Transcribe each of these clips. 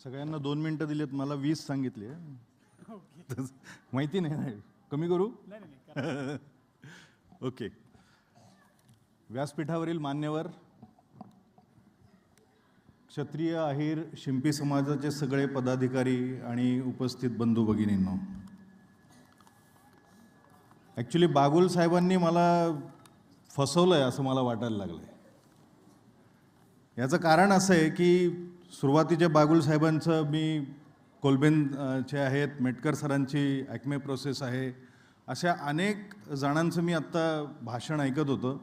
सगळ्यांना 2 मिनिटं दिलेत, मला 20 सांगितले. माहिती नाही, कमी करू. ओके. व्यासपीठावरील मान्यवर, क्षत्रिय अहिर शिंपी समाजाचे सगळे पदाधिकारी आणि उपस्थित बंधू भगिनींनो, ॲक्च्युली बागुल साहेबांनी मला फसवलं आहे असं मला वाटायला लागलं आहे. याचं कारण असं आहे की सुरुवातीच्या बागुल साहेबांचं मी कोलबेनचे आहेत, मेटकर सरांची ॲक्मे प्रोसेस आहे, अशा अनेक जणांचं मी आत्ता भाषण ऐकत होतो.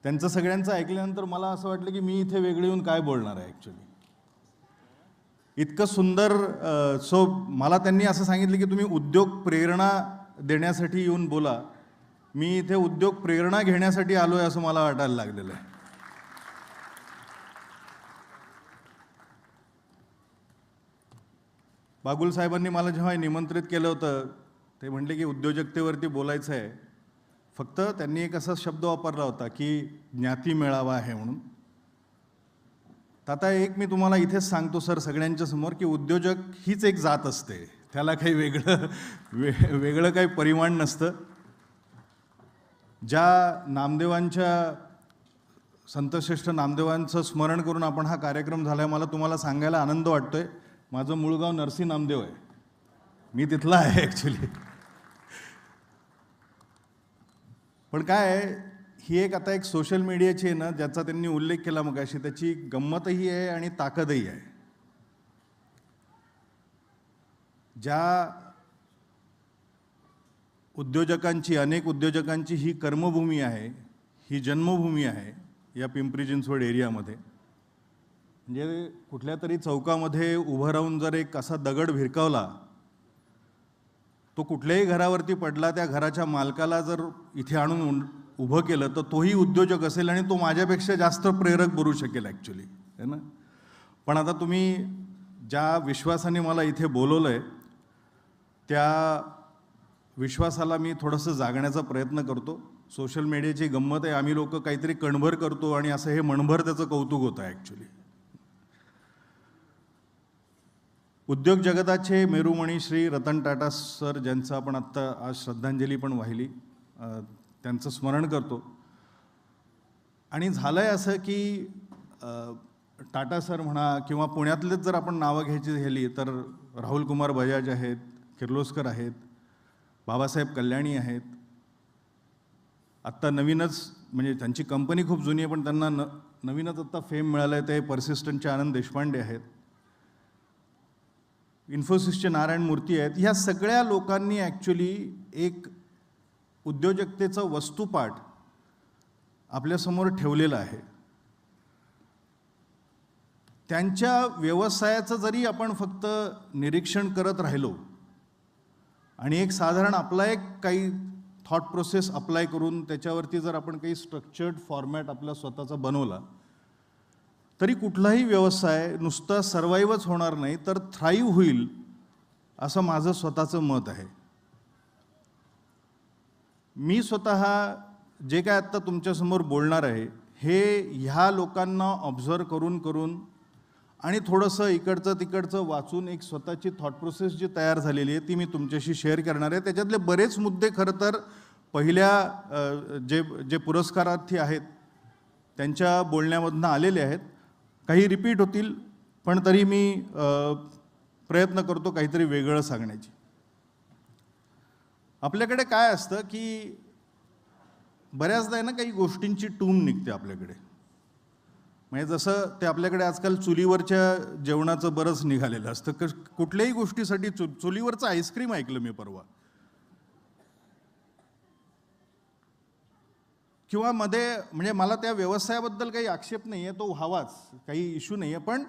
त्यांचं सगळ्यांचं ऐकल्यानंतर मला असं वाटलं की मी इथे वेगळे येऊन काय बोलणार आहे. ॲक्च्युली इतकं सुंदर. सो मला त्यांनी असं सांगितलं की तुम्ही उद्योग प्रेरणा देण्यासाठी येऊन बोला. मी इथे उद्योग प्रेरणा घेण्यासाठी आलो आहे असं मला वाटायला लागलेलं आहे. बागुल साहेबांनी मला जेव्हा निमंत्रित केलं होतं ते म्हटले की उद्योजकतेवरती बोलायचं आहे. फक्त त्यांनी एक असा शब्द वापरला होता की ज्ञाती मेळावा आहे म्हणून. तर आता एक मी तुम्हाला इथेच सांगतो सर सगळ्यांच्या समोर की उद्योजक हीच एक जात असते, त्याला काही वेगळं काही परिमाण नसतं. ज्या नामदेवांच्या संतश्रेष्ठ नामदेवांचं स्मरण करून आपण हा कार्यक्रम झाला आहे, मला तुम्हाला सांगायला आनंद वाटतोय. माझं मूळ गाव नरसी नामदेव आहे, मी तिथला आहे ॲक्च्युली. पण काय आहे, ही एक आता एक सोशल मीडियाची आहे ना, ज्याचा त्यांनी उल्लेख केला मगाशी, त्याची गंमतही आहे आणि ताकदही आहे. ज्या उद्योजकांची, अनेक उद्योजकांची ही कर्मभूमी आहे, ही जन्मभूमी आहे या पिंपरी चिंचवड एरियामध्ये. म्हणजे कुठल्या तरी चौकामध्ये उभं राहून जर एक असा दगड भिरकावला, तो कुठल्याही घरावरती पडला, त्या घराच्या मालकाला जर इथे आणून उभं केलं तर तोही उद्योजक असेल आणि तो माझ्यापेक्षा जास्त प्रेरक बनू शकेल ॲक्च्युली, है ना. पण आता तुम्ही ज्या विश्वासाने मला इथे बोलवलं आहे त्या विश्वासाला मी थोडंसं जागण्याचा प्रयत्न करतो. सोशल मीडियाची गंमत आहे, आम्ही लोक काहीतरी कणभर करतो आणि असं हे मणभर त्याचं कौतुक होतं ॲक्च्युली. उद्योग जगताचे मेरुमणी श्री रतन टाटा सर, ज्यांचं आपण आत्ता आज श्रद्धांजली पण वाहिली, त्यांचं स्मरण करतो. आणि झालं आहे असं की टाटा सर म्हणा किंवा पुण्यातलेच जर आपण नावं घ्यायची झाली तर राहुल कुमार बजाज आहेत, किर्लोस्कर आहेत, बाबासाहेब कल्याणी आहेत. आत्ता नवीनच, म्हणजे त्यांची कंपनी खूप जुनी आहे पण त्यांना नवीनच आत्ता फेम मिळालं आहे, ते पर्सिस्टंटचे आनंद देशपांडे आहेत, इन्फोसिसचे नारायण मूर्ती आहेत. ह्या सगळ्या लोकांनी ॲक्च्युली एक उद्योजकतेचं वस्तुपाठ आपल्यासमोर ठेवलेलं आहे. त्यांच्या व्यवसायाचं जरी आपण फक्त निरीक्षण करत राहिलो आणि एक साधारण आपला एक काही थॉट प्रोसेस अप्लाय करून त्याच्यावरती जर आपण काही स्ट्रक्चर्ड फॉर्मॅट आपला स्वतःचा बनवला, तरी कुठलाही व्यवसाय नुसता सर्वाईव्हच होणार नाही तर थ्राईव्ह होईल, असं माझं स्वतःचं मत आहे. मी स्वतः जे काय आत्ता तुमच्यासमोर बोलणार आहे हे ह्या लोकांना ऑब्झर्व करून करून आणि थोडंसं इकडचं तिकडचं वाचून एक स्वतःची थॉट प्रोसेस जी तयार झालेली आहे ती मी तुमच्याशी शेअर करणार आहे. त्याच्यातले बरेच मुद्दे खरं तर पहिल्या जे पुरस्कारार्थी आहेत त्यांच्या बोलण्यामधनं आलेले आहेत. काही रिपीट होतील पण तरी मी प्रयत्न करतो काहीतरी वेगळं सांगण्याची. आपल्याकडे काय असतं की बऱ्याचदा आहे ना काही गोष्टींची टूम निघते आपल्याकडे. म्हणजे जसं ते आपल्याकडे आजकाल चुलीवरच्या जेवणाचं बरंच निघालेलं असतं. कुठल्याही गोष्टीसाठी चुलीवरचं आईस्क्रीम ऐकलं मी परवा, किंवा मध्ये, म्हणजे मला त्या व्यवसायाबद्दल काही आक्षेप नाही आहे, तो व्हावाच, काही इश्यू नाही आहे. पण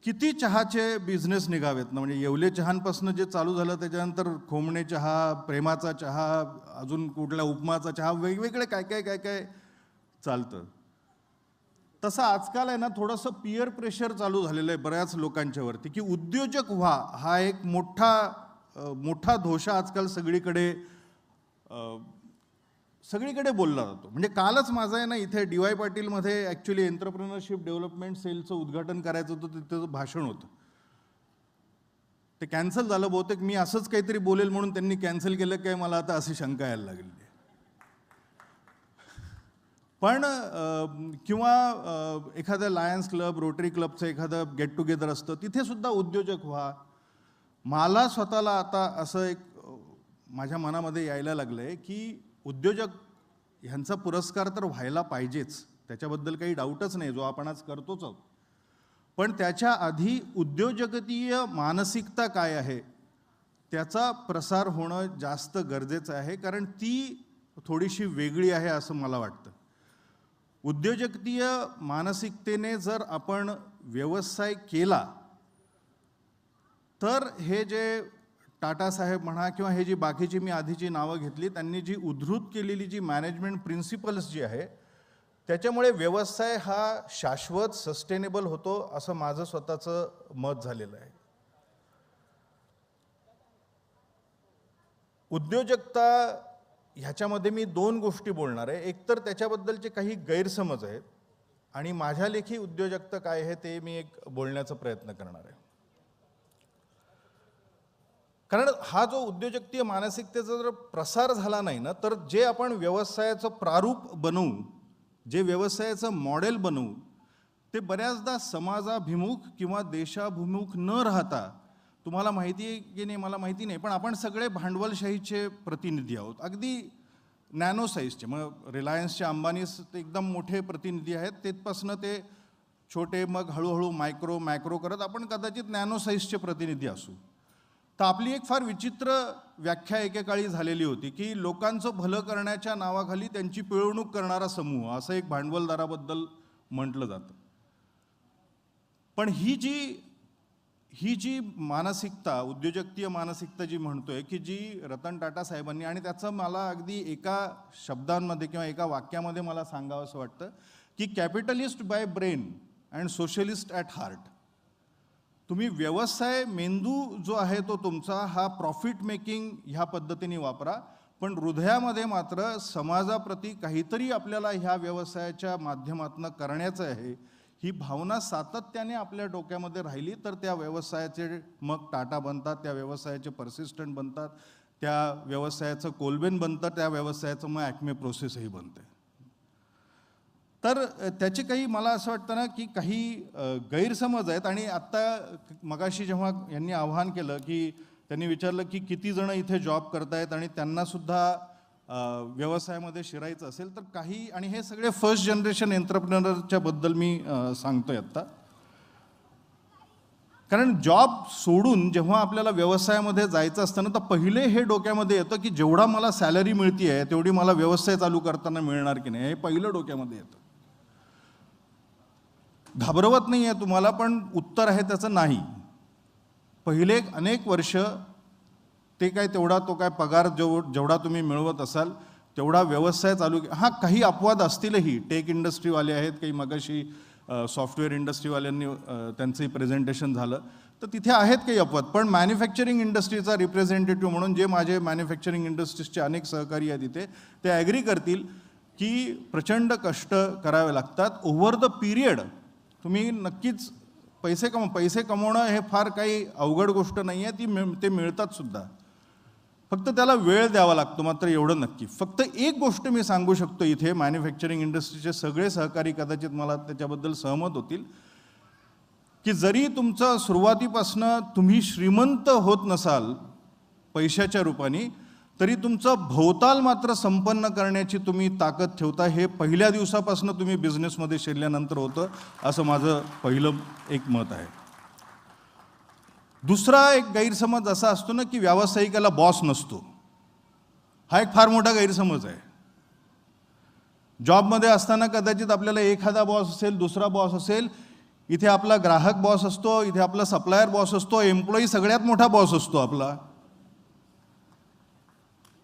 किती चहाचे बिझनेस निघावेत ना. म्हणजे येवले चहांपासून जे चालू झालं त्याच्यानंतर खोमणे चहा, प्रेमाचा चहा, अजून कुठल्या उपमाचा चहा, वेगवेगळे काय काय काय काय चालतं. तसं आजकाल आहे ना थोडंसं पियर प्रेशर चालू झालेलं आहे बऱ्याच लोकांच्यावरती की उद्योजक व्हा, हा एक मोठा धोशा आजकाल सगळीकडे बोलला जातो. म्हणजे कालच माझं आहे ना इथे DY पाटीलमध्ये ॲक्च्युली एंटरप्रेनरशिप डेव्हलपमेंट सेलचं उद्घाटन करायचं होतं, तिथं भाषण होतं. ते कॅन्सल झालं. बहुतेक मी असंच काहीतरी बोलेल म्हणून त्यांनी कॅन्सल केलं काय, मला आता अशी शंका यायला लागली. पण किंवा एखादं लायन्स क्लब, रोटरी क्लबचं एखादं गेट टुगेदर असतं, तिथे सुद्धा उद्योजक व्हा. मला स्वतःला आता असं एक माझ्या मनामध्ये यायला लागलं आहे की उद्योजक ह्यांचा पुरस्कार तर व्हायला पाहिजेच, त्याच्याबद्दल काही डाऊटच नाही, जो आपण आज करतोच आहोत. पण त्याच्या आधी उद्योजकतीय मानसिकता काय आहे त्याचा प्रसार होणं जास्त गरजेचं आहे, कारण ती थोडीशी वेगळी आहे असं मला वाटतं. उद्योजकतीय मानसिकतेने जर आपण व्यवसाय केला तर हे जे टाटा साहेब म्हणा किंवा हे जी बाकीची मी आधीची नावं घेतली त्यांनी जी उद्धृत केलेली जी मॅनेजमेंट प्रिन्सिपल्स जी आहे त्याच्यामुळे व्यवसाय हा शाश्वत सस्टेनेबल होतो असं माझं स्वतःचं मत झालेलं आहे. उद्योजकता ह्याच्यामध्ये मी दोन गोष्टी बोलणार आहे. एक तर त्याच्याबद्दलचे काही गैरसमज आहेत आणि माझ्या लेखी उद्योजकता काय आहे ते मी एक बोलण्याचा प्रयत्न करणार आहे. कारण हा जो उद्योजकतीय मानसिकतेचा जर प्रसार झाला नाही ना तर जे आपण व्यवसायाचं प्रारूप बनवू, जे व्यवसायाचं मॉडेल बनवू ते बऱ्याचदा समाजाभिमुख किंवा देशाभिमुख न राहता, तुम्हाला माहिती आहे की नाही मला माहिती नाही, पण आपण सगळे भांडवलशाहीचे प्रतिनिधी आहोत, अगदी नॅनो साईजचे. मग रिलायन्सचे अंबानी ते एकदम मोठे प्रतिनिधी आहेत, तेथपासून ते छोटे, मग हळूहळू मायक्रो मॅक्रो करत आपण कदाचित नॅनो साईजचे प्रतिनिधी असू. तर आपली एक फार विचित्र व्याख्या एकेकाळी झालेली होती की लोकांचं भलं करण्याच्या नावाखाली त्यांची पिळवणूक करणारा समूह, असं एक भांडवलदाराबद्दल म्हटलं जातं. पण ही जी मानसिकता, उद्योजकतीय मानसिकता जी म्हणतोय की जी रतन टाटा साहेबांनी, आणि त्याचं मला अगदी एका शब्दांमध्ये किंवा एका वाक्यामध्ये मला सांगावं असं वाटतं की capitalist by brain and socialist at heart. तुम्ही व्यवसाय मेंदू जो आहे तो तुमचा हा प्रॉफिट मेकिंग ह्या पद्धतीने वापरा, पण हृदयामध्ये मात्र समाजाप्रती काहीतरी आपल्याला ह्या व्यवसायाच्या माध्यमातून करण्याचं आहे ही भावना सातत्याने आपल्या डोक्यामध्ये राहिली तर त्या व्यवसायाचे मग टाटा बनतात, त्या व्यवसायाचे पर्सिस्टंट बनतात, त्या व्यवसायाचं कोलबेन बनतं, त्या व्यवसायाचं मग ॲक्मे प्रोसेसही बनते. तर त्याचे काही मला असं वाटतं ना की काही गैरसमज आहेत. आणि आत्ता मगाशी जेव्हा यांनी आव्हान केलं की त्यांनी विचारलं की किती जण इथे जॉब करतायत आणि त्यांनासुद्धा व्यवसायामध्ये शिरायचं असेल तर काही, आणि हे सगळे फर्स्ट जनरेशन एंटरप्रेनरच्या बद्दल मी सांगतोय आत्ता. कारण जॉब सोडून जेव्हा आपल्याला व्यवसायामध्ये जायचं असतं ना तर पहिले हे डोक्यामध्ये येतं की जेवढा मला सॅलरी मिळते आहे तेवढी मला व्यवसाय चालू करताना मिळणार की नाही, हे पहिलं डोक्यामध्ये येतं. घाबरवत नाही आहे तुम्हाला, पण उत्तर आहे त्याचं नाही. पहिले अनेक वर्ष ते काय तेवढा तो काय पगार जेवढा तुम्ही मिळवत असाल तेवढा व्यवसाय चालू. हां, काही अपवाद असतीलही, टेक इंडस्ट्रीवाले आहेत, काही मगाशी सॉफ्टवेअर इंडस्ट्रीवाल्यांनी त्यांचंही प्रेझेंटेशन झालं तर तिथे आहेत काही अपवाद. पण मॅन्युफॅक्चरिंग इंडस्ट्रीचा रिप्रेझेंटेटिव्ह म्हणून जे माझे मॅन्युफॅक्चरिंग इंडस्ट्रीजचे अनेक सहकारी आहेत तिथे, ते ॲग्री करतील की प्रचंड कष्ट करावे लागतात. ओव्हर द पिरियड तुम्ही नक्कीच पैसे कमवणं हे फार काही अवघड गोष्ट नाही आहे, ते मिळतात सुद्धा, फक्त त्याला वेळ द्यावा लागतो, मात्र एवढं नक्की. फक्त एक गोष्ट मी सांगू शकतो इथे, मॅन्युफॅक्चरिंग इंडस्ट्रीचे सगळे सहकारी कदाचित मला त्याच्याबद्दल सहमत होतील की जरी तुमचं सुरुवातीपासनं तुम्ही श्रीमंत होत नसाल पैशाच्या रूपाने, तरी तुमचं भोवताल मात्र संपन्न करण्याची तुम्ही ताकद ठेवता. हे पहिल्या दिवसापासून तुम्ही बिझनेसमध्ये शिरल्यानंतर होतं, असं माझं पहिलं एक मत आहे. दुसरा एक गैरसमज असा असतो ना की व्यावसायिकाला बॉस नसतो. हा एक फार मोठा गैरसमज आहे. जॉबमध्ये असताना कदाचित आपल्याला एखादा बॉस असेल, दुसरा बॉस असेल. इथे आपला ग्राहक बॉस असतो, इथे आपला सप्लायर बॉस असतो, एम्प्लॉई सगळ्यात मोठा बॉस असतो आपला,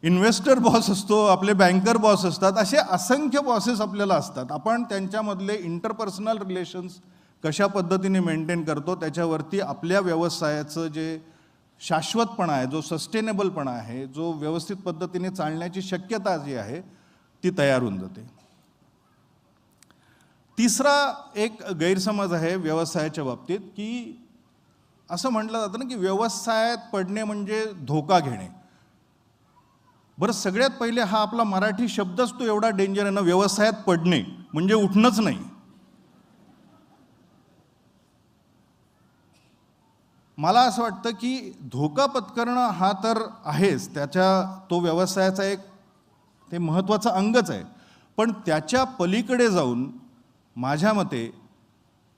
इन्व्हेस्टर बॉस असतो, आपले बँकर बॉस असतात. असे असंख्य बॉसेस आपल्याला असतात. आपण त्यांच्यामधले इंटरपर्सनल रिलेशन्स कशा पद्धतीने मेंटेन करतो त्याच्यावरती आपल्या व्यवसायाचं जे शाश्वतपणा आहे, जो सस्टेनेबलपणा आहे, जो व्यवस्थित पद्धतीने चालण्याची शक्यता जी आहे ती तयार होऊन जाते. तिसरा एक गैरसमज आहे व्यवसायाच्या बाबतीत की असं म्हटलं जातं ना की व्यवसायात पडणे म्हणजे धोका घेणे. बरं, सगळ्यात पहिले हा आपला मराठी शब्दच तो एवढा डेंजर आहे ना, व्यवसायात पडणे म्हणजे उठणंच नाही. मला असं वाटतं की धोका पत्करणं हा तर आहेच, तो व्यवसायाचा एक ते महत्त्वाचं अंगच आहे. पण त्याच्या पलीकडे जाऊन माझ्या मते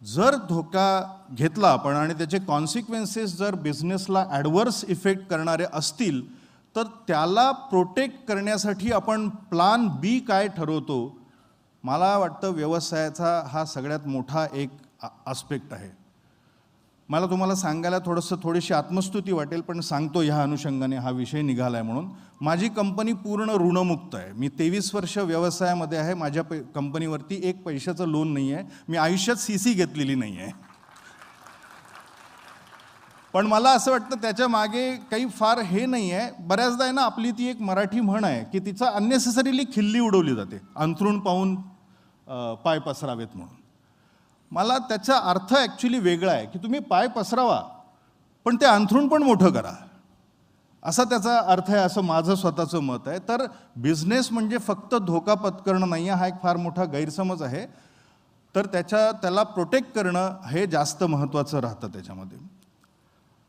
जर धोका घेतला आपण आणि त्याचे कॉन्सिक्वेन्सेस जर बिझनेसला ॲडव्हर्स इफेक्ट करणारे असतील, तर त्याला प्रोटेक्ट करण्यासाठी आपण प्लान बी काय ठरवतो. मला वाटतं व्यवसायाचा हा सगळ्यात मोठा एक आस्पेक्ट आहे. मला तुम्हाला सांगायला थोडीशी आत्मस्तुती वाटेल, पण सांगतो ह्या अनुषंगाने हा विषय निघाला आहे म्हणून. माझी कंपनी पूर्ण ऋणमुक्त आहे. मी 23 वर्ष व्यवसायामध्ये आहे. माझ्या कंपनीवरती एक पैशाचं लोन नाही आहे. मी आयुष्यात CC घेतलेली नाही आहे. पण मला असं वाटतं त्याच्या मागे काही फार हे नाही आहे. बऱ्याचदा आहे ना, आपली ती एक मराठी म्हण आहे की तिचा अननेसेसरीली खिल्ली उडवली जाते, अंथरूण पाहून पाय पसरावेत म्हणून. मला त्याचा अर्थ ॲक्च्युली वेगळा आहे की तुम्ही पाय पसरावा, पण ते अंथरूण पण मोठं करा, असा त्याचा अर्थ आहे, असं माझं स्वतःचं मत आहे. तर बिझनेस म्हणजे फक्त धोका पत्करणं नाही आहे, हा एक फार मोठा गैरसमज आहे. तर त्याला प्रोटेक्ट करणं हे जास्त महत्त्वाचं राहतं त्याच्यामध्ये.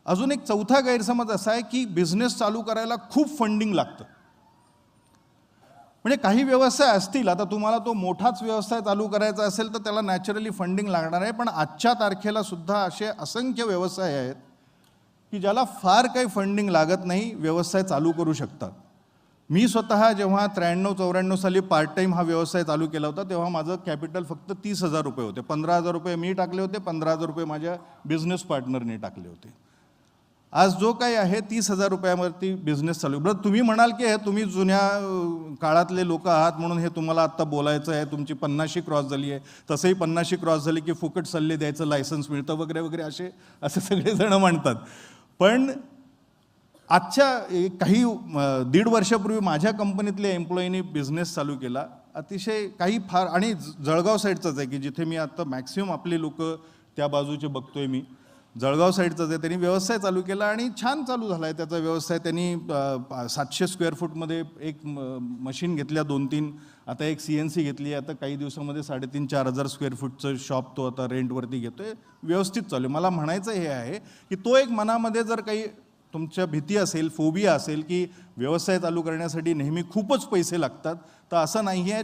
अजून एक चौथा गैरसमज असा आहे की बिझनेस चालू करायला खूप फंडिंग लागतं. म्हणजे काही व्यवसाय असतील, आता तुम्हाला तो मोठाच व्यवसाय चालू करायचा असेल तर त्याला नॅचरली फंडिंग लागणार आहे. पण आजच्या तारखेला सुद्धा असे असंख्य व्यवसाय आहेत की ज्याला फार काही फंडिंग लागत नाही, व्यवसाय चालू करू शकतात. मी स्वतः जेव्हा 93-94 साली पार्ट टाईम हा व्यवसाय चालू केला होता, तेव्हा माझं कॅपिटल फक्त 30,000 रुपये होते. 15,000 रुपये मी टाकले होते, 15,000 रुपये माझ्या बिझनेस पार्टनरने टाकले होते. आज जो काही आहे 30,000 रुपयावरती बिझनेस चालू. बरं, तुम्ही म्हणाल की तुम्ही जुन्या काळातले लोक आहात म्हणून हे तुम्हाला आत्ता बोलायचं आहे, तुमची 50शी क्रॉस झाली आहे. तसंही 50शी क्रॉस झाली की फुकट सल्ले द्यायचं लायसन्स मिळतं वगैरे वगैरे असे सगळेजण म्हणतात. पण आजच्या काही 1.5 वर्षापूर्वी माझ्या कंपनीतल्या एम्प्लॉईनी बिझनेस चालू केला. अतिशय काही फार, आणि जळगाव साईडचंच आहे की जिथे मी आता मॅक्सिमम आपले लोक त्या बाजूचे बघतोय मी. जळगाव साईडचाच आहे. त्यांनी व्यवसाय चालू केला आणि छान चालू झाला आहे त्याचा व्यवसाय. त्यांनी 700 स्क्वेअर फूटमध्ये एक मशीन घेतल्या, 2-3. आता एक CNC घेतली आहे. आता काही दिवसामध्ये 3,500-4,000 स्क्वेअर फूटचं शॉप तो आता रेंटवरती घेतोय. व्यवस्थित चालू आहे. मला म्हणायचं हे आहे की तो एक मनामध्ये जर काही तुमच्या भीती असेल, फोबिया असेल की व्यवसाय चालू करण्यासाठी नेहमी खूपच पैसे लागतात, तर असं नाही आहे.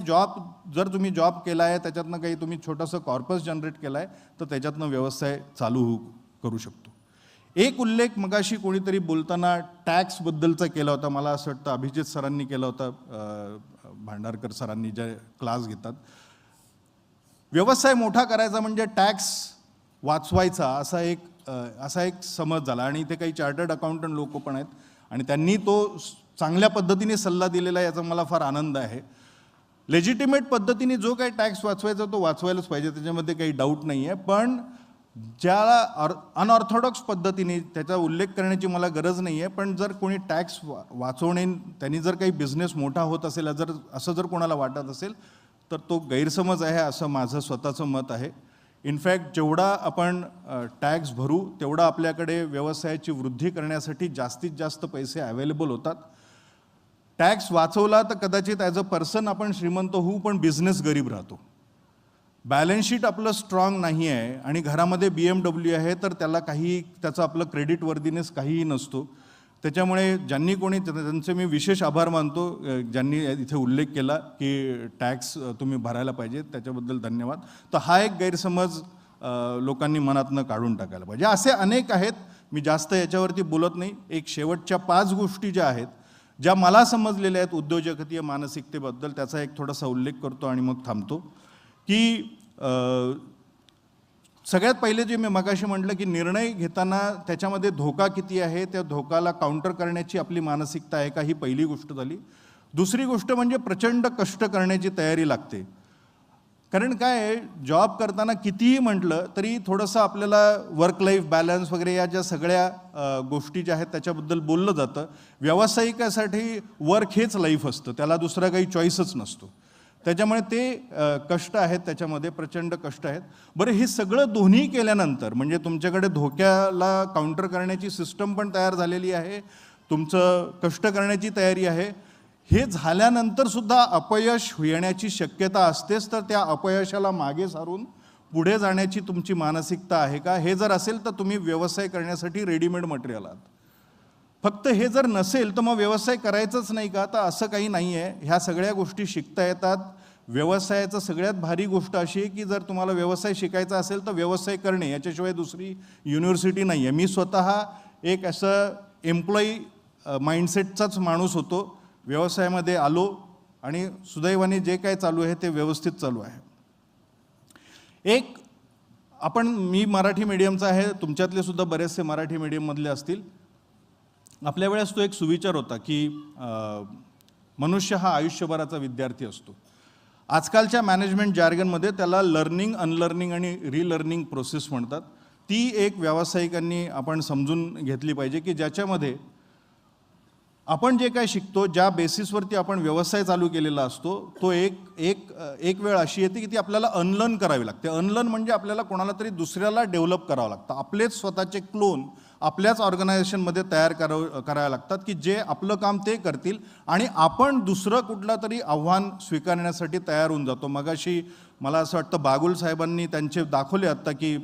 जर तुम्ही जॉब केला आहे, त्याच्यातनं काही तुम्ही छोटंसं कॉर्पस जनरेट केलं आहे, तर त्याच्यातनं व्यवसाय चालू करू शकतो. एक उल्लेख मगाशी कोणीतरी बोलताना टॅक्सबद्दलचा केला होता. मला असं वाटतं अभिजित सरांनी केला होता, भांडारकर सरांनी जे क्लास घेतात. व्यवसाय मोठा करायचा म्हणजे टॅक्स वाचवायचा असा एक समज झाला. आणि इथे काही चार्टर्ड अकाउंटंट लोक पण आहेत आणि त्यांनी तो चांगल्या पद्धतीने सल्ला दिलेला आहे, याचा मला फार आनंद आहे. लेजिटिमेट पद्धतीने जो काही टॅक्स वाचवायचा तो वाचवायलाच पाहिजे, त्याच्यामध्ये काही डाऊट नाही आहे. पण ज्याला अनऑर्थोडॉक्स पद्धतीने त्याचा उल्लेख करण्याची मला गरज नाही आहे, पण जर कोणी टॅक्स वाचवणे त्यांनी जर काही बिझनेस मोठा होत असेल, असं जर कोणाला वाटत असेल तर तो गैरसमज आहे, असं माझं स्वतःचं मत आहे. इनफॅक्ट जेवढा आपण टॅक्स भरू तेवढा आपल्याकडे व्यवसायाची वृद्धी करण्यासाठी जास्तीत जास्त पैसे अवेलेबल होतात. टॅक्स वाचवला तर कदाचित ॲज अ पर्सन आपण श्रीमंत होऊ, पण बिझनेस गरीब राहतो. बॅलन्स शीट आपलं स्ट्रॉंग नाही आहे आणि घरामध्ये BMW आहे, तर त्याचं आपलं क्रेडिट वर्दीनेस काहीही नसतो. त्याच्यामुळे त्यांचे मी विशेष आभार मानतो, ज्यांनी इथे उल्लेख केला की टॅक्स तुम्ही भरायला पाहिजे, त्याच्याबद्दल धन्यवाद. तर हा एक गैरसमज लोकांनी मनातनं काढून टाकायला पाहिजे. असे अनेक आहेत, मी जास्त याच्यावरती बोलत नाही. एक शेवटच्या 5 गोष्टी ज्या आहेत, ज्या मला समजलेल्या आहेत उद्योजकतीय मानसिकतेबद्दल, त्याचा एक थोडासा उल्लेख करतो आणि मग थांबतो. की सगळ्यात पहिले जे मी मगाशी म्हटलं की निर्णय घेताना त्याच्यामध्ये धोका किती आहे, त्या धोकाला काउंटर करण्याची आपली मानसिकता आहे का, ही पहिली गोष्ट झाली. दुसरी गोष्ट म्हणजे प्रचंड कष्ट करण्याची तयारी लागते. कारण काय आहे, जॉब करताना कितीही म्हटलं तरी थोडंसं आपल्याला वर्क लाईफ बॅलन्स वगैरे या ज्या सगळ्या गोष्टी ज्या आहेत त्याच्याबद्दल बोललं जातं. व्यावसायिकासाठी वर्क हेच लाईफ असतं, त्याला दुसरा काही चॉईसच नसतो. त्याच्यामुळे ते कष्ट आहेत, त्याच्यामध्ये प्रचंड कष्ट आहेत. बरं, हे सगळं दोन्ही केल्यानंतर म्हणजे तुमच्याकडे धोक्याला काउंटर करण्याची सिस्टम पण तयार झालेली आहे, तुमचं कष्ट करण्याची तयारी आहे. हे झाल्यानंतर सुद्धा अपयश येण्याची शक्यता असतेच, तर त्या अपयशाला मागे सारून पुढे जाण्याची तुमची मानसिकता आहे का? हे जर असेल तर तुम्ही व्यवसाय करण्यासाठी रेडीमेड मटेरियल आहात. फक्त हे जर नसेल तर मग व्यवसाय करायचंच नाही का? तर असं काही नाही आहे. ह्या सगळ्या गोष्टी शिकता येतात. व्यवसायाचं सगळ्यात भारी गोष्ट अशी आहे की जर तुम्हाला व्यवसाय शिकायचा असेल तर व्यवसाय करणे, याच्याशिवाय दुसरी युनिव्हर्सिटी नाही आहे. मी स्वतः एक असं एम्प्लॉई माइंडसेटचाच माणूस होतो. व्यवसायामध्ये आलो आणि सुदैवाने जे काय चालू आहे ते व्यवस्थित चालू आहे. मी मराठी मीडियमचा आहे, तुमच्यातले सुद्धा बरेचसे मराठी मीडियममधले असतील. आपल्या वेळेस तो एक सुविचार होता की मनुष्य हा आयुष्यभराचा विद्यार्थी असतो. आजकालच्या मॅनेजमेंट जार्गनमध्ये त्याला लर्निंग, अनलर्निंग आणि रिलर्निंग प्रोसेस म्हणतात. ती एक व्यावसायिकांनी आपण समजून घेतली पाहिजे की ज्याच्यामध्ये आपण जे काय शिकतो, ज्या बेसिसवरती आपण व्यवसाय चालू केलेला असतो, तो एक वेळ अशी येते की ती आपल्याला अनलर्न करावी लागते. अनलर्न म्हणजे आपल्याला कोणाला तरी दुसऱ्याला डेव्हलप करावं लागतं. आपलेच स्वतःचे क्लोन आपल्याच ऑर्गनायझेशनमध्ये तयार करावे लागतात की जे आपलं काम ते करतील आणि आपण दुसरं कुठलं तरी आव्हान स्वीकारण्यासाठी तयार होऊन जातो. मगाशी मला असं वाटतं बागुल साहेबांनी त्यांचे दाखवले आत्ता की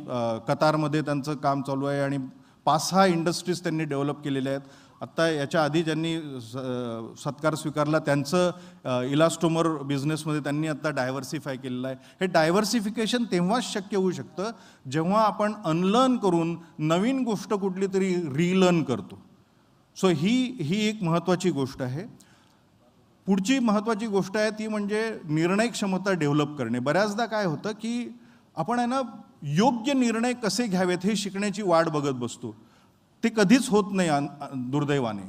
कतारमध्ये त्यांचं काम चालू आहे आणि 5-6 इंडस्ट्रीज त्यांनी डेव्हलप केलेल्या आहेत. आत्ता याच्या आधी ज्यांनी सत्कार स्वीकारला त्यांचं इलास्टोमर बिझनेसमध्ये त्यांनी आत्ता डायव्हर्सिफाय केलेलं आहे. हे डायव्हर्सिफिकेशन तेव्हाच शक्य होऊ शकतं जेव्हा आपण अनलर्न करून नवीन गोष्ट कुठली तरी रिलर्न करतो. सो ही एक महत्त्वाची गोष्ट आहे. पुढची महत्त्वाची गोष्ट आहे ती म्हणजे निर्णय क्षमता डेव्हलप करणे. बऱ्याचदा काय होतं की आपण आहे ना योग्य निर्णय कसे घ्यावेत हे शिकण्याची वाट बघत बसतो. ते कधीच होत नाही दुर्दैवाने.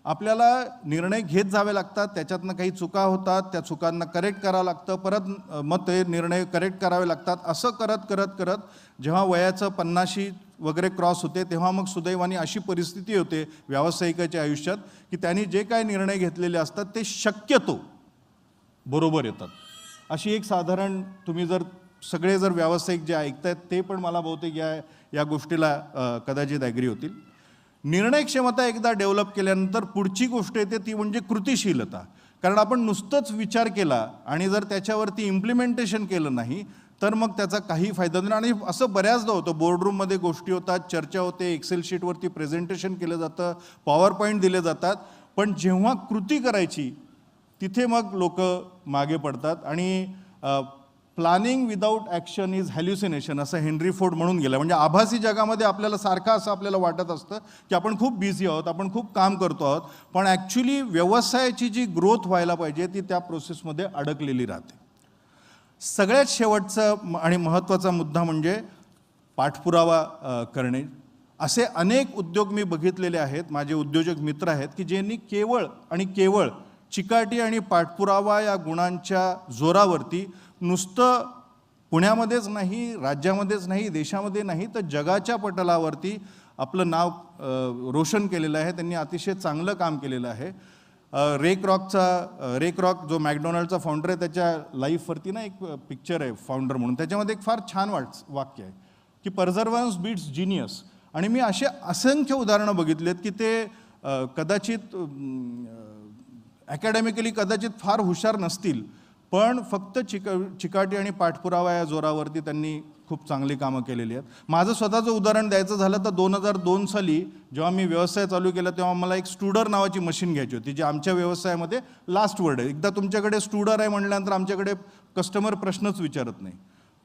आपल्याला निर्णय घेत जावे लागतात, त्याच्यातनं काही चुका होतात, त्या चुकांना करेक्ट करावं लागतं, परत मग ते निर्णय करेक्ट करावे लागतात. असं करत करत करत जेव्हा वयाचं 50 वगैरे क्रॉस होते तेव्हा मग सुदैवाने अशी परिस्थिती होते व्यावसायिकाच्या आयुष्यात की त्यांनी जे काय निर्णय घेतलेले असतात ते शक्यतो बरोबर येतात. अशी एक साधारण तुम्ही सगळे व्यावसायिक जे ऐकतायत ते पण मला बहुतेक या गोष्टीला कदाचित ॲग्री होतील. निर्णय क्षमता एकदा डेव्हलप केल्यानंतर पुढची गोष्ट येते ती म्हणजे कृतिशीलता. कारण आपण नुसतंच विचार केला आणि जर त्याच्यावरती इम्प्लिमेंटेशन केलं नाही तर मग त्याचा काही फायदा नाही. आणि असं बऱ्याचदा होतं, बोर्डरूममध्ये गोष्टी होतात, चर्चा होते, एक्सेल शीटवरती प्रेझेंटेशन केलं जातं, पॉवर पॉईंट दिले जातात, पण जेव्हा कृती करायची तिथे मग लोक मागे पडतात. आणि प्लॅनिंग विदाऊट ॲक्शन इज हॅल्युसिनेशन असं हेनरी फोर्ड म्हणून गेलं. म्हणजे आभासी जगामध्ये आपल्याला सारखं असं आपल्याला वाटत असतं की आपण खूप बिझी आहोत, आपण खूप काम करतो आहोत, पण ॲक्च्युली व्यवसायाची जी ग्रोथ व्हायला पाहिजे ती त्या प्रोसेसमध्ये अडकलेली राहते. सगळ्यात शेवटचा आणि महत्त्वाचा मुद्दा म्हणजे पाठपुरावा करणे. असे अनेक उद्योग मी बघितलेले आहेत, माझे उद्योजक मित्र आहेत की ज्यांनी केवळ चिकाटी आणि पाठपुरावा या गुणांच्या जोरावरती नुसतं पुण्यामध्येच नाही, राज्यामध्येच नाही, देशामध्ये नाही, तर जगाच्या पटलावरती आपलं नाव रोशन केलेलं आहे. त्यांनी अतिशय चांगलं काम केलेलं आहे. रेक रॉक जो मॅकडोनल्डचा फाउंडर आहे त्याच्या लाईफवरती ना एक पिक्चर आहे फाउंडर म्हणून. त्याच्यामध्ये एक फार छान वाक्य आहे की परझर्वन्स बीट्स जीनियस. आणि मी असे असंख्य उदाहरणं बघितलेत की ते कदाचित अकॅडमिकली कदाचित फार हुशार नसतील, पण फक्त चिकाटी आणि पाठपुरावा या जोरावरती त्यांनी खूप चांगली कामं केलेली आहेत. माझं स्वतःचं उदाहरण द्यायचं झालं तर 2002 साली जेव्हा मी व्यवसाय चालू केला तेव्हा मला एक स्टुडर नावाची मशीन घ्यायची होती, जी आमच्या व्यवसायामध्ये लास्ट वर्ड आहे. एकदा तुमच्याकडे स्टुडर आहे म्हटल्यानंतर आमच्याकडे कस्टमर प्रश्नच विचारत नाही.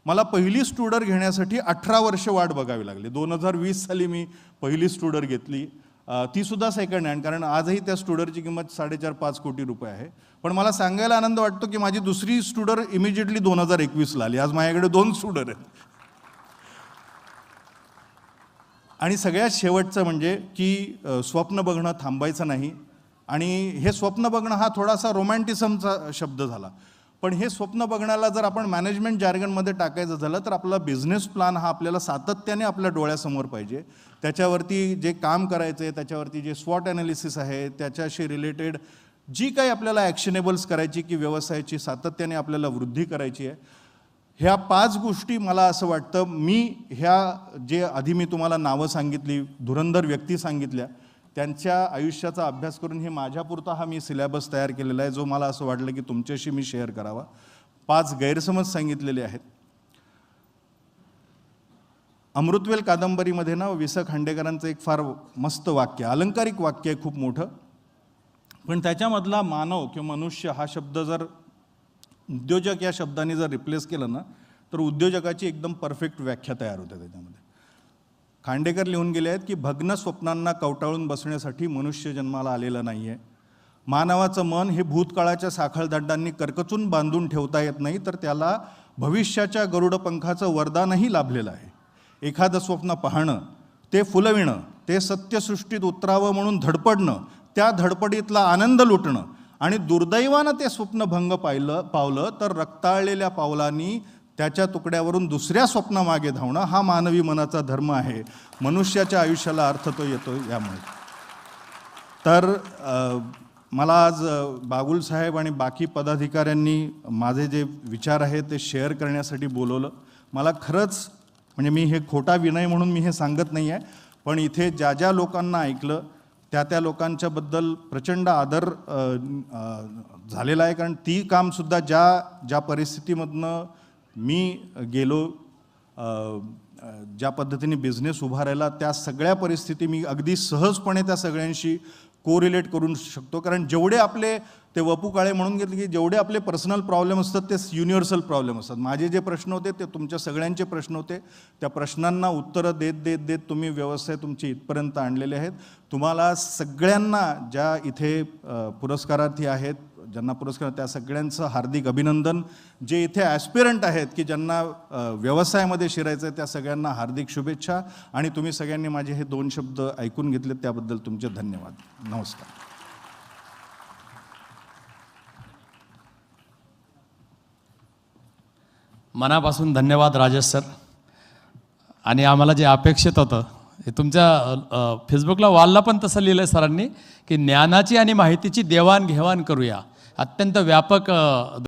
मला पहिली स्टुडर घेण्यासाठी 18 वर्ष वाट बघावी लागली. 2020 साली मी पहिली स्टुडर घेतली, ती सुद्धा सेकंड हँड, कारण आजही त्या स्टुडरची किंमत 4.5-5 कोटी रुपये आहे. पण मला सांगायला आनंद वाटतो की माझी दुसरी स्टुडर इमिजिएटली 2021ला आली. आज माझ्याकडे 2 स्टुडर आहेत. आणि सगळ्यात शेवटचं म्हणजे की स्वप्न बघणं थांबायचं नाही. आणि हे स्वप्न बघणं हा थोडासा रोमॅन्टिझमचा शब्द झाला, पण हे स्वप्न बघण्याला जर आपण मॅनेजमेंट जार्गनमध्ये टाकायचं झालं तर आपला बिझनेस प्लॅन हा आपल्याला सातत्याने आपल्या डोळ्यासमोर पाहिजे. त्याच्यावरती जे काम करायचं आहे, त्याच्यावरती जे स्वॉट ॲनालिसिस आहे, त्याच्याशी रिलेटेड जी काही आपल्याला ॲक्शनेबल्स करायची की व्यवसायाची सातत्याने आपल्याला वृद्धी करायची आहे, ह्या 5 गोष्टी मला असं वाटतं, मी जे आधी मी तुम्हाला नावं सांगितली, धुरंधर व्यक्ती सांगितल्या, त्यांच्या आयुष्याचा अभ्यास करून हे माझ्यापुरता हा मी सिलेबस तयार केलेला आहे, जो मला असं वाटलं की तुमच्याशी मी शेअर करावा. 5 गैरसमज सांगितलेले आहेत. अमृतवेल कादंबरीमध्ये ना वि स खांडेकरांचं एक फार मस्त वाक्य, अलंकारिक वाक्य आहे, खूप मोठं, पण त्याच्यामधला मानव किंवा मनुष्य हा शब्द जर उद्योजक या शब्दाने जर रिप्लेस केलं ना, तर उद्योजकाची एकदम परफेक्ट व्याख्या तयार होते त्याच्यामध्ये. खांडेकर लिहून गेले आहेत की भग्न स्वप्नांना कवटाळून बसण्यासाठी मनुष्य जन्माला आलेला नाही आहे. मानवाचं मन हे भूतकाळाच्या साखळदंडांनी करकचून बांधून ठेवता येत नाही, तर त्याला भविष्याच्या गरुडपंखाचं वरदानही लाभलेलं आहे. एखादं स्वप्न पाहणं, ते फुलविणं, ते सत्यसृष्टीत उतरावं म्हणून धडपडणं, त्या धडपडीतला आनंद लुटणं आणि दुर्दैवानं ते स्वप्न भंग पावलं तर रक्ताळलेल्या पावलांनी त्याच्या तुकड्यावरून दुसऱ्या स्वप्नामागे धावणं हा मानवी मनाचा धर्म आहे. मनुष्याच्या आयुष्याला अर्थ तो येतो यामुळे. तर मला आज बागुल साहेब आणि बाकी पदाधिकाऱ्यांनी माझे जे विचार आहेत ते शेअर करण्यासाठी बोलवलं. मला खरंच म्हणजे मी हे खोटा विनय म्हणून मी हे सांगत नाही आहे, पण इथे ज्या ज्या लोकांना ऐकलं त्या लोकांच्याबद्दल प्रचंड आदर झालेला आहे. कारण ती कामसुद्धा ज्या परिस्थितीमधनं मी गेलो, ज्या पद्धतीने बिझनेस उभारायला, त्या सगळ्या परिस्थिती मी अगदी सहजपणे त्या सगळ्यांशी कोरिलेट करू शकतो. कारण जेवढे आपले ते वपू काळे म्हणून घेतले की जेवढे आपले पर्सनल प्रॉब्लेम असतात ते युनिव्हर्सल प्रॉब्लेम असतात. माझे जे प्रश्न होते ते तुमच्या सगळ्यांचे प्रश्न होते. त्या प्रश्नांना उत्तरं देत तुम्ही व्यवसाय तुमचे इथपर्यंत आणलेले आहेत. तुम्हाला सगळ्यांना ज्या इथे पुरस्कारार्थी आहेत, ज्यांना पुरस्कार, त्या सगळ्यांचं हार्दिक अभिनंदन. जे इथे ॲस्पिरंट आहेत की ज्यांना व्यवसायामध्ये शिरायचं आहे, त्या सगळ्यांना हार्दिक शुभेच्छा. आणि तुम्ही सगळ्यांनी माझे हे 2 शब्द ऐकून घेतले त्याबद्दल तुमचे धन्यवाद. नमस्कार. मनापासून धन्यवाद राजेश सर. आणि आम्हाला जे अपेक्षित होतं हे तुमच्या फेसबुकला वॉलला पण तसं लिहिलं आहे सरांनी की ज्ञानाची आणि माहितीची देवाणघेवाण करूया. अत्यंत व्यापक